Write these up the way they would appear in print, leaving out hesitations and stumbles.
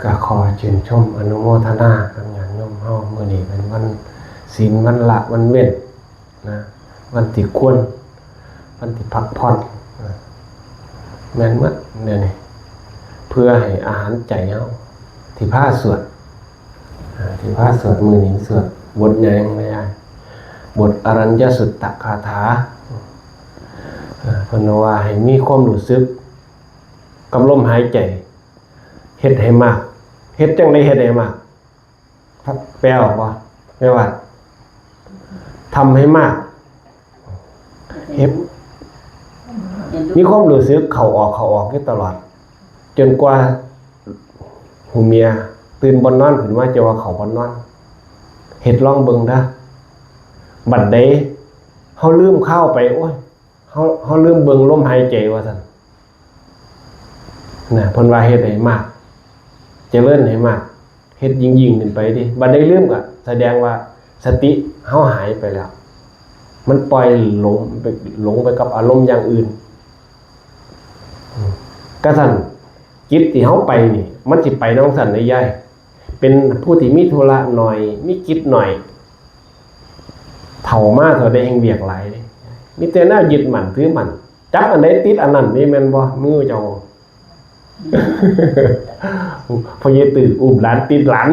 ก็ขอชื่นชมอนุโมทนากับญาติโยมเฮามื้อนี้เป็นวันศีลวันละวันเว้นนะวันที่ควรวันที่พักผ่อนแม่นหมดเนี่ยนี่เพื่อให้อาหารใจเฮาที่พาสวดที่พาสวดมื้อนี้สวดบทใหญ่ไม่ได้บทอรัญญสุตตคาถาเพิ่นว่าให้มีความรู้สึกกับลมหายใจเฮ็ดให้มากเฮ็ดจังได๋เฮ็ดให้มากแปลออกบ่แม่ว่าทำให้มากเฮ็ดมีความรู้สึกเข้าออกอยู่ตลอดจนกว่าหูเมียตื่นบ่นอนขึ้นมาจะว่าเขาบ่นอนเฮ็ดลองเบิ่งเด้อบัดใดเฮาลืมเข้าไปโอ้ยเฮาลืมเบิ่งลมหายใจว่าซั่นน่ะเพิ่นว่าเฮ็ดให้มากเจริญให้มากเฮ็ดยิ่งขึ้นไปดิบัดใดลืมก็แสดงว่าสติเฮาหายไปแล้วมันปล่อยหลงไปกับอารมณ์อย่างอื่นก็ซั่นจิตที่เฮาไปนี่มันสิไปนำซั่นได้ยายเป็นผู้ที่มีธุระหน่อยมีกิจหน่อยเฒ่ามาเท่าใดแห่งเวียกหลายเด้มีแต่แนวยึดมั่นถือมั่นจับอันใดติดอันนั้นนี่แม่นบ่มือเจ้าพอเยตื่นอุ้มหลานติดหลาน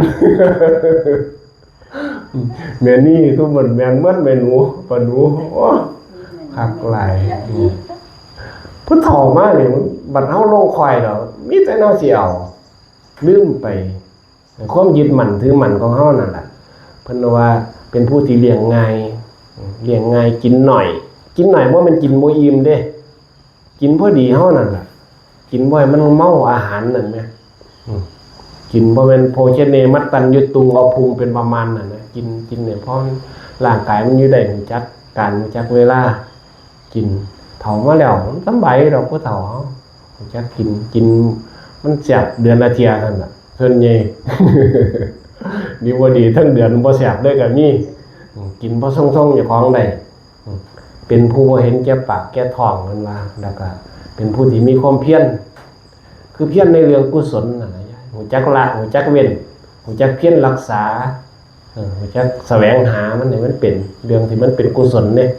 แม่นี่ทุกคนแม่นหมดแม่หนูปะหนูโอ้คักหลายผู้เฒ่ามานี่บัดเฮาลงควายดอกมีแต่แนวสิเอาลืมไปความยึดมั่นถือมั่นของเฮานั่นล่ะเพิ่นว่าเป็นผู้ที่เลี้ยงง่ายกินหน่อยบ่แม่นกินบ่อิ่มเด้กินพอดีเฮานั่นล่ะกินบ่ให้มันเมาอาหารนั่นแหมกินบ่แม่นโภชเนมัตตัญญูตุงเอาพุงเป็นประมาณนั่นนะกินเนี่ยเพราะร่างกายมันอยู่ได้รู้จักการรู้จักเวลากินเฒ่ามาแล้วมันสำบายดอกผู้เฒ่ารู้จักกินมันแซ่บเดือนละเที่ยนั่นน่ะส่วนใหญ่ดีบ่ดีทั้งเดือนบ่แซ่บเลยก็มีกินบ่ทรงๆเจ้าของได้เป็นผู้บ่เห็นแก่ปากแก่ท้องนั่นว่าแล้วก็เป็นผู้ที่มีความเพียรคือเพียรในเรื่องกุศลนั่นน่ะหูจักละหูจักเว้นหูจักเพียรรักษาหูจักแสวงหามันให้มันเป็นเรื่องที่มันเป็นกุศลเนี่ย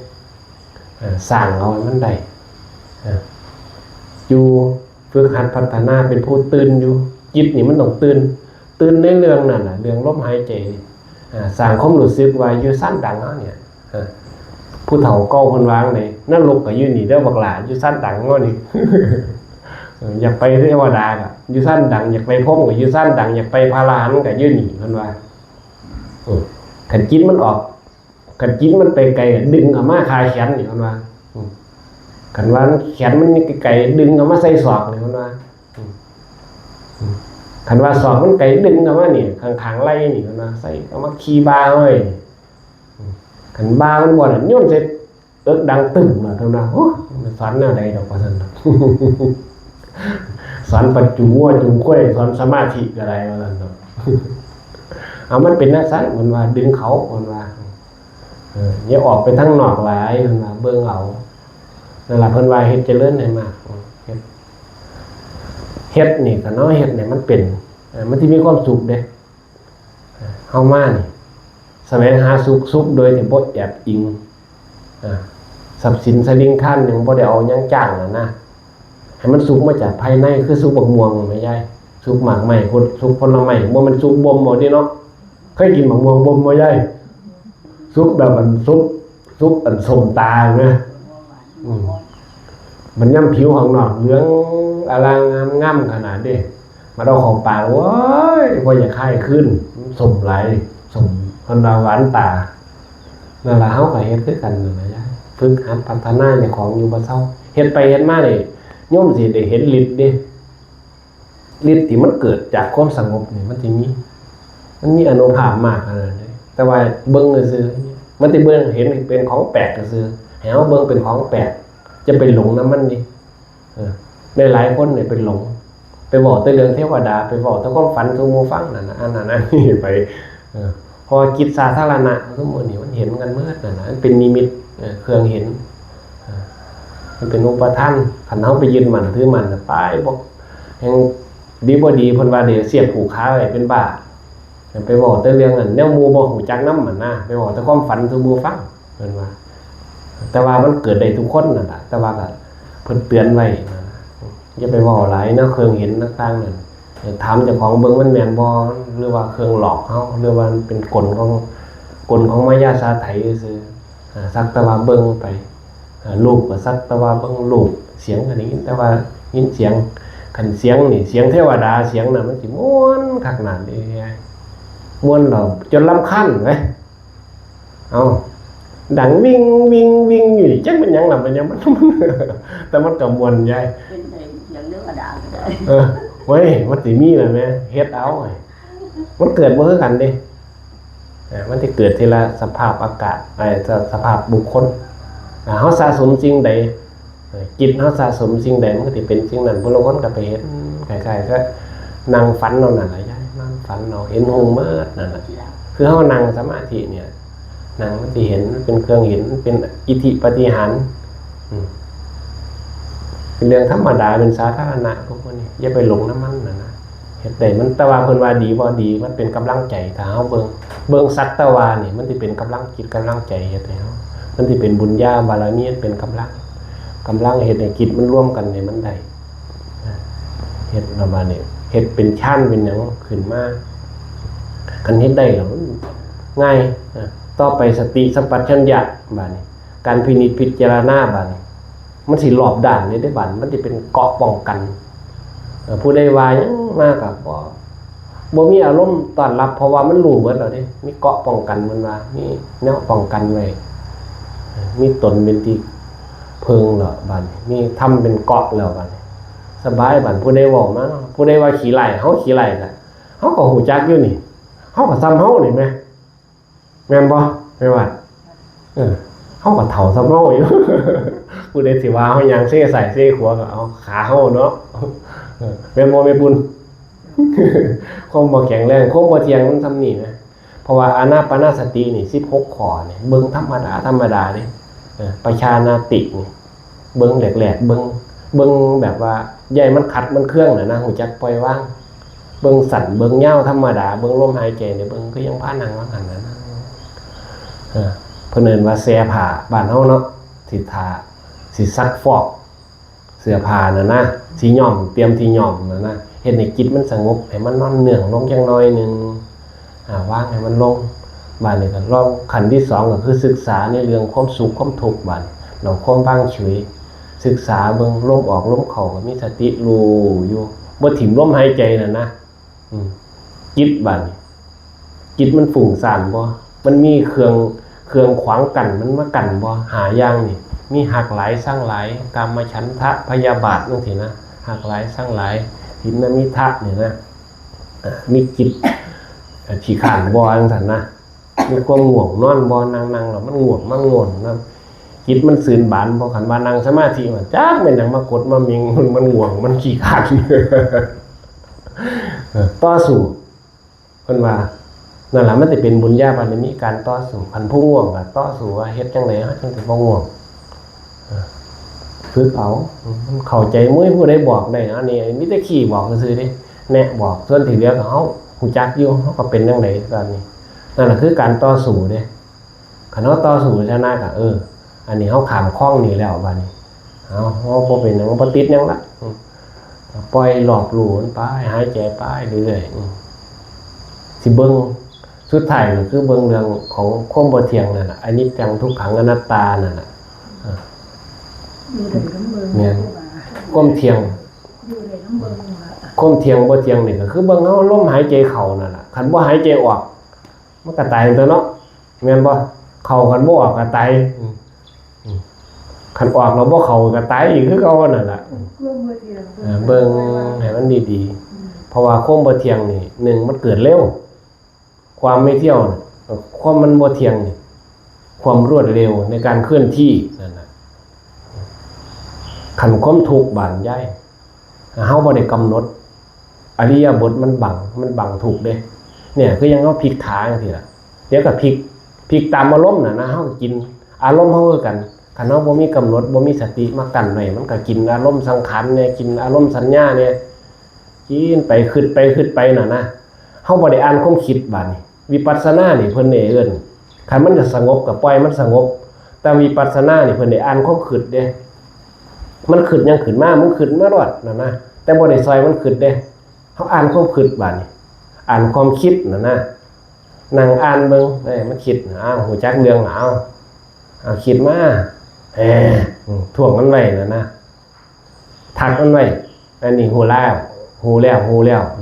สร้างเอาให้มันได้อยู่ฝึกหัดพัฒนาเป็นผู้ตื่นอยู่จิตนี่มันต้องตื่นในเรื่องนั่นน่ะเรื่องลมหายใจสร้างความรู้สึกว่าอยู่สั้นดังเนาะเนี่ยผู้เฒ่าเก่าเพิ่นวางได้นรกก็อยู่นี่เด้อบักหลาอยู่สั้นดังเนาะนี่อยากไปเทวดาก็อยู่สั้นดังอยากไปพรหมก็อยู่สั้นดังอยากไปพระอรหันต์ก็อยู่นี่เพิ่นว่าคันจิตมันออกคันจิตมันไปไกลดึงเอามาคาแขนนี่เพิ่นว่าคันว่าแขนมันไกลดึงเอามาใส่ศอกนี่เพิ่นว่าคันว่าศอกมันไกลดึงเอามานี่ข้างๆไหล่นี่เพิ่นว่าใส่เอามาขี่บ่าเอ้ยคันบ่ามันบ่น่ะโยนใส่เอิกดังตึ้มน่ะเท่านั้นโอ้มันสอนแนวใดดอกว่าซั่นสอนปัจจุบันจุค่อยสอนสมาธิอะไรว่าซั่นเนาะเอามันเป็นนักสัตว์มันว่าดึงเขามันว่าอย่าออกไปทางนอกหลายมันว่าเบิ่งเอานั่นล่ะเพิ่นว่าเฮ็ดเจริญให้มากเฮ็ดนี่ก็เนาะเฮ็ดนี่มันเป็นมันสิมีความสุขเด้เฮามานี่แสวงหาสุขโดยที่บ่แอบอิงทรัพย์สินสลิงคันยังบ่ได้เอาหยังจ้างนะให้มันสุกมาจากภายในคือสุกบักม่วงแม่ยายสุกหมากไม้สุกผลไม้บ่มันสุกบ่มบ่นี่เนาะเคยกินบักม่วงบ่มบ่ยายสุกแบบมันสุกอันส้มตาแม่มันย่ำผิวข้างนอกเหลืองอลางงามขนาดนี้มาเอาของปากโอ้ยบ่อยากคายขึ้นส้มหลายส้มคนเราหวานตานั่นล่ะเฮาก็เฮ็ดคือกันนั่นแหละยายฝึกหัดพัฒนาเจ้าของอยู่บ่เซาเฮ็ดไปเฮ็ดมานี่โยมสิได้เห็นฤทธิ์เด้ฤทธิ์ที่มันเกิดจากความสงบนี่มันสิมีอานุภาพมากขนาดนี้แต่ว่าเบิ่งซื่อๆมันสิเบิ่งเห็นเป็นของแปลกซื่อให้เฮาเบิ่งเป็นของแปลกจะไปหลงนำมันดิได้หลายคนเนี่ยไปหลงไปบอกแต่เรื่องเทวดาไปบอกแต่ความฝันสู่หมู่ฟังนั่นน่ะอันนั้นนี่ไปพอจิตสาธารณะทุกมื้อนี้มันเห็นกันเมิดนั่นน่ะมันเป็นนิมิตเครื่องเห็นมันเป็นอุปทานคันเฮาไปยึดมั่นถือมั่นตายบ่แห่ง ดีบ่ดีเพิ่นว่าเดี๋ยวเสียบผูกขาไว้เป็นบ้าไปบอกแต่เรื่องนั้นแนวหมู่บ่ฮู้จักนำมันนะไปบอกแต่ความฝันสู่หมู่ฟังเพิ่นว่าแต่ว่ามันเกิดได้ทุกคนนั่นล่ะแต่ว่าก็เพิ่นเตือนไว้นะอย่าไปเว้าหลายเนาะเครื่องเห็นต่างๆนั่นถามเจ้าของเบิ่งมันแม่นบ่หรือว่าเครื่องหลอกเฮาหรือว่ามันเป็นกลของมายาสาไถซื่อสักแต่ว่าเบิ่งไปรูปก็สักแต่ว่าเบิ่งรูปเสียงก็ได้ยินแต่ว่ายินเสียงคันเสียงนี่เสียงเทวดาเสียงน่ะมันสิม่วนคักหนาดนี้ม่วนเราจนรำคาญเว้ยเอาดังวิ่งอยู่นี่จักเป็นหยังล่ะมันยังมันแต่มันก็ม่วนใหญ่เป็นอย่างเรื่องอดาก็ได้เว้ยมันสิมีล่ะแม่เฮ็ดเอามันเกิดบ่คือกันเด้มันสิเกิดทีละสภาพอากาศสภาพบุคคลเฮาสะสมสิ่งใดจิตเฮาสะสมสิ่งใดมันก็สิเป็นสิ่งนั้นผู้ลางคนก็ไปเฮ็ดคล้ายๆก็นั่งฝันเอานั่นล่ะยายนั่งฝันเอาเห็นหงส์มืดนั่นน่ะคือเฮานั่งสมาธิเนี่ยนั่งมันสิเห็นเป็นเครื่องเห็นเป็นอิทธิปาฏิหาริย์เป็นเรื่องธรรมดาเป็นสาธารณะพวกนี้อย่าไปหลงน้ำมันนะเฮ็ดได้มันแต่ว่าเพิ่นว่าดีบ่ดีมันเป็นกำลังใจถ้าเฮาเบิ่งสัตวานี่มันสิเป็นกำลังจิตกำลังใจเฮ็ดให้เฮามันสิเป็นบุญญาบารมีเป็นกำลังเฮ็ดให้จิตมันร่วมกันให้มันได้เฮ็ดประมาณนี้เฮ็ดเป็นชั้นเป็นหยังขึ้นมาคันเฮ็ดได้แล้วง่ายต่อไปสติสัมปชัญญะบัดนี้การพินิจพิจารณาบัดนี้มันสิรอบด้านเลยได้บัดมันสิเป็นเกราะป้องกันผู้ใดว่าหยังมาก็บ่มีอารมณ์ต้อนรับเพราะว่ามันรู้หมดแล้วเด้มีเกราะป้องกันมันว่ามีแนวป้องกันไว้มีตนเป็นที่เพิงแล้วบัดนี้มีทำเป็นเกราะแล้วบัดนี้สบายบัดผู้ใดเว้ามาผู้ใดว่าขี้ไล่เฮาขี้ไล่ก็เฮาก็ฮู้จักอยู่นี่เฮาก็ซ้ำเฮานี่แม่แม่นบ่แม่ว่าเฮาก็เฒ่าซ้ำเฮาอยู่ ผู้ใดสิว่าเฮายังเซ่ใส่เซ่ขัวก็เอาขาเฮาเนาะแม่นบ่แม่ปุณ คงบ่แข็งแรงคงบ่เที่ยงมันซ้ำนี่นะเพราะว่าอานาปานสตินี่16ข้อนี่เบิ่งธรรมดานี่ประชานาตินี่เบิ่งแหลกๆเบิ่งแบบว่าใหญ่มันขัดมันเครื่องน่ะนะฮู้จักปล่อยวางเบิ่งสั่นเบิ่งยาวธรรมดาเบิ่งลมหายใจนี่เบิ่งก็ยังพานั่งว่าหั่นน่ะนะเพิ่นเอิ้นว่าแซ่ผ้าบ้านเฮาเนาะสิทาสิซักฟอกเสื้อผ้าน่ะนะสิย้อมเตรียมที่ย้อมน่ะนะเฮ็ดให้จิตมันสงบให้มันนอนเนื่องลงจังน้อยนึงวางให้มันลงบัดนี้ก็ลองขั้นที่2ก็คือศึกษาในเรื่องความสุขความทุกข์บัดเราความว่างเฉยศึกษาเบิ่งลมออกลมเข้าก็มีสติรู้อยู่บ่ถิ่มลมหายใจน่ะนะจิตบัดนี้จิตมันฟุ้งซ่านบ่มันมีเครื่องขวางกันมันมากันบ่หาอย่างนี่มีหักหลายสร้างหลายกามฉันทะพยาบาทจังซี่นะหักหลายสร้างหลายทิฏฐิมิทะนี่นะมีจิตขี้ข้านบ่จังซั่นนะมีความง่วงนอนบ่นั่งๆแล้วมันง่วงมันง่วนนะจิตมันซื่นบานบ่คันว่านั่งสมาธิมันจักแม่นหยังมากดมามิงมันง่วงมันขี้ข้านต่อสู้เพิ่นว่านั่นล่ะมันสิเป็นบุญญาบารมีการต่อสู้คันผู้ง่วงก็ต่อสู้ว่าเฮ็ดจังได๋จังสิบ่ง่วงฝึกเอามันเข้าใจมื้อผู้ใดบอกได้อันนี้มีแต่ขี้บอกซื่อๆเด้แนะบอกส่วนที่เหลือก็เฮาฮู้จักอยู่เฮาก็เป็นจังได๋ตอนนี้นั่นล่ะคือการต่อสู้เด้คันเฮาต่อสู้ชนะก็อันนี้เฮาข้ามคล้องนี่แล้วบัดนี้เฮาบ่เป็นหยังบ่ติดหยังล่ะปล่อยหลอกรู้มันไปหายใจไปเรื่อยๆสิเบิ่งสุดท้ายก็คือเบิ่งเรื่องของความบ่เที่ยงนั่นน่ะอนิจจังทุกขังอนัตตานั่นน่ะอยู่ได้น้ำเบิ่งแม่นความเที่ยงอยู่ได้น้ำเบิ่งความเที่ยงบ่เที่ยงนี่ก็คือเบิ่งเฮาลมหายใจเข้านั่นล่ะคันบ่หายใจออกมันก็ตายตัวเนาะแม่นบ่เข้ากันบ่ออกก็ตายคันออกแล้วบ่เข้าก็ตายอีกคือเก่านั่นล่ะเบิ่งให้มันดีๆเพราะว่าความบ่เที่ยงนี่1มันเกิดเร็วความไม่เที่ยวความมันบ่เที่ยงนี่ความรวดเร็วในการเคลื่อนที่นั่นน่ะขันความทุกข์บานใหญ่เฮาบ่ได้กำหนดอริยบทมันบังทุกข์เด้เนี่ยคือยังเฮาพลิกขาจังซี่ล่ะเดี๋ยวก็พลิกตามอารมณ์น่ะนะเฮากินอารมณ์เฮาคือกันคันเฮาบ่มีกำหนดบ่มีสติมากั้นไว้มันก็กินอารมณ์สังขารเนี่ยกินอารมณ์สัญญาเนี่ย กินไปขึ้นไปน่ะนะเฮาบ่ได้อ่านความคิดบัดนี้วิปัสสนานี่เพิ่นเอิ้นคันมันจะสงบก็ปล่อยมันสงบแต่วิปัสสนานี่เพิ่นได้อ่านความคิดเด้มันคิดยังขึ้นมามันคิดมารอดน่ะนะแต่บ่ได้ซอยมันคิดเด้เฮาอ่านความคิดบัดนี้อ่านความคิดน่ะนะนั่งอ่านเบิ่งมันคิดอ้าวฮู้จักเรื่องเอาคิดมาท่วงมันไว้น่ะนะทักมันไว้อันนี้ฮู้แล้ว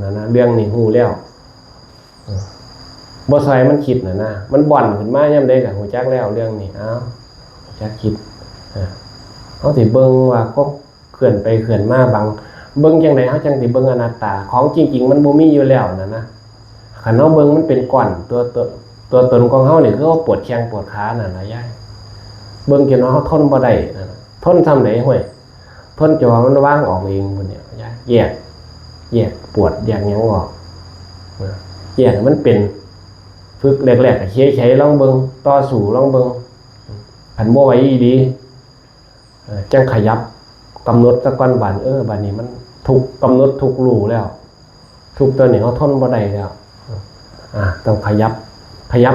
นั่นนะเรื่องนี้ฮู้แล้วบ่ซอยมันคิดน่ะนะมันบ่อนขึ้นมายามใดก็ฮู้จักแล้วเรื่องนี้อ้าวฮู้จักคิดเฮาสิเบิ่งว่าก็เคลื่อนไปเคลื่อนมาบางเบิ่งจังได๋เฮาจังสิเบิ่งอนัตตาของจริงๆมันบ่มีอยู่แล้วนั่นนะคันเฮาเบิ่งมันเป็นก้อนตัวตนของเฮานี่คือเฮาปวดแข้งปวดขานั่นน่ะยายเบิ่งจนเฮาทนบ่ได้นั่นน่ะทนซำใดห้วยทนจนว่ามันวางออกเองพุ่นเนี่ยยายแยกปวดแยกหยังออกแยกมันเป็นฝึกแรกๆก็เฉยๆลองเบิ่งต่อสู้ลองเบิ่งอันบ่ไหวอีหลีจังขยับกำหนดซะก่อนบัดบัดนี้มันถูกกำหนดถูกรู้แล้วทุกตัวนี้เฮาทนบ่ได้แล้วต้องขยับ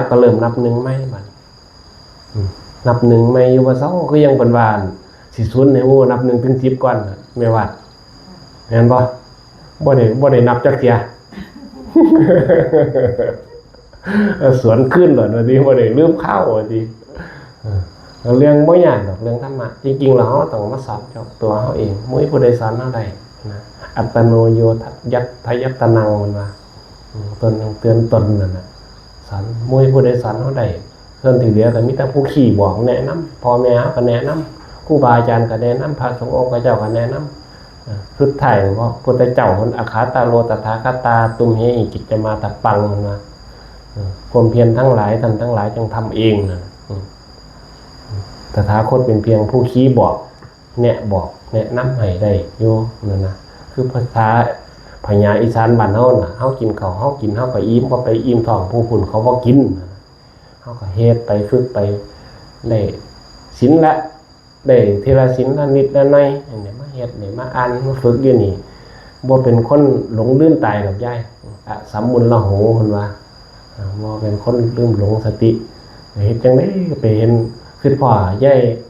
ก็เริ่มนับ1ใหม่บัดนับ1ใหม่อยู่ว่า2คือยังเพิ่นว่าสิศูนย์ให้ฮู้นับ1ถึง10ก่อนแม่ว่าแม่นบ่ได้นับจักเที่ย สวนขึ้นเหรอว่าดิบ่ได้ลืมข้าวว่าดิเรื่องบ่ยากดอกเรื่องธรรมะจริงๆแล้วเฮาต้องมาสอนกับตัวเฮาเองบ่มีผู้ใดสอนเฮาได้นะอัตโนโยยัตถยัตตนังมันว่าตนเตือนตนนั่นน่ะสอนบ่มีผู้ใดสอนเฮาได้ส่วนที่เหลือก็มีแต่ผู้ขี่บอกแนะนำพ่อแม่เฮาก็แนะนำครูบาอาจารย์ก็แนะนำพระสงฆ์องค์เจ้าก็แนะนำสุดท้ายก็พุทธเจ้ามันอาคาตาโลตถาคตาตุมเหหิกิจจะมาตะปังมันว่าความเพียรทั้งหลายท่านทั้งหลายจงทำเองนะตถาคตเป็นเพียงผู้ชี้บอกแนะนำให้ได้อยู่นั่นนะคือภาษาพญาอีสานบ้านเฮาน่ะเฮากินข้าวเฮากินเฮาก็อิ่มก็ไปอิ่มท้องผู้พุ่นเขาบ่กินเฮาก็เฮ็ดไปฝึกไปได้ศีลละได้ทีละศีลละนิดละหน่อยอันนี้มาเฮ็ดนี่มาอ่านมาฝึกอยู่นี่บ่เป็นคนหลงลืมตายดอกยายสัมมุนละโหเพิ่นว่าบ่เป็นคนลืมหลงสติเฮ็ดจังได๋ก็ไปเห็นคือพ่อย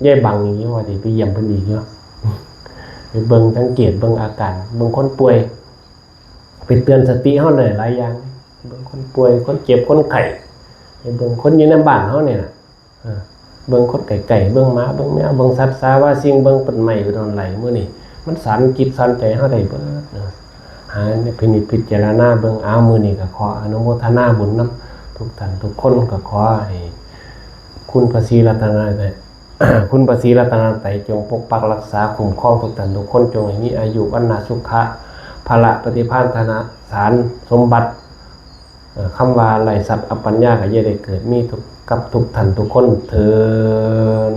ายบังอย่างนี้ว่าสิไปเยี่ยมเพิ่นอีกเนาะไปเบิ่งสังเกตเบิ่งอาการเบิ่งคนป่วยไปเตือนสติเฮาได้หลายอย่างเบิ่งคนป่วยคนเจ็บคนไข้ไปเบิ่งคนอยู่ในบ้านเฮานี่น่ะเบิ่งคนไก่เบิ่งหมาเบิ่งแมวเบิ่งสัตว์สาว่าสิ่งเบิ่งต้นไม้ต้นไหลมื้อนี้มันสานจิตสานใจเฮาได้เบิดหาพิจารณาเบิ่งมื้อนี้ก็ขออนุโมทนาบุญนำทุกท่านทุกคนก็ขอให้คุณพระศรีรัตนตรัย คุณพระศรีรัตนตรัยจงปกปักรักษาคุ้มครองทุกท่านทุกคนจงให้มีอายุวันนะสุขะพละปฏิภาณธนะสารสมบัติคำว่าไหลสัตว์อปัญญาก็อย่าได้เกิดมีกับทุกท่านทุกคนเถิด